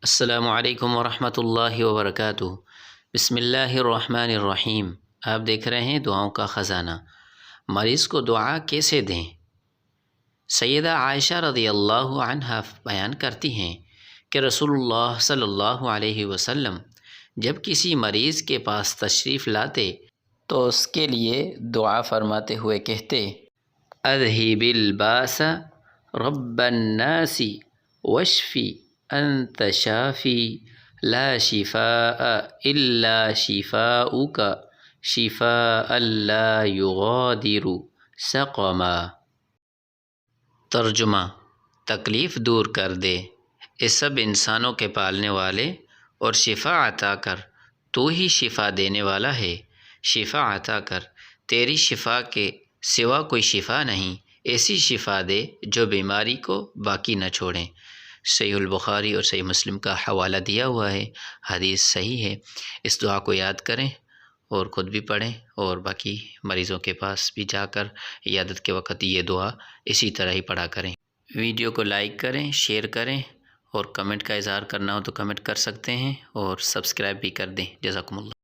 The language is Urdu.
السلام علیکم ورحمۃ اللہ وبرکاتہ۔ بسم اللہ الرحمن الرحیم۔ آپ دیکھ رہے ہیں دعاؤں کا خزانہ۔ مریض کو دعا کیسے دیں؟ سیدہ عائشہ رضی اللہ عنہا بیان کرتی ہیں کہ رسول اللہ صلی اللہ علیہ وسلم جب کسی مریض کے پاس تشریف لاتے تو اس کے لیے دعا فرماتے ہوئے کہتے: اذہب الباس رب الناس واشفی انت شافی لا شفاء الا شفاؤک شفاء لا یغادر سقما۔ ترجمہ: تکلیف دور کر دے اے سب انسانوں کے پالنے والے، اور شفا عطا کر، تو ہی شفا دینے والا ہے۔ شفا عطا کر، تیری شفا کے سوا کوئی شفا نہیں، ایسی شفا دے جو بیماری کو باقی نہ چھوڑیں۔ صحیح البخاری اور صحیح مسلم کا حوالہ دیا ہوا ہے، حدیث صحیح ہے۔ اس دعا کو یاد کریں اور خود بھی پڑھیں، اور باقی مریضوں کے پاس بھی جا کر عیادت کے وقت یہ دعا اسی طرح ہی پڑھا کریں۔ ویڈیو کو لائک کریں، شیئر کریں، اور کمنٹ کا اظہار کرنا ہو تو کمنٹ کر سکتے ہیں، اور سبسکرائب بھی کر دیں۔ جزاکم اللہ۔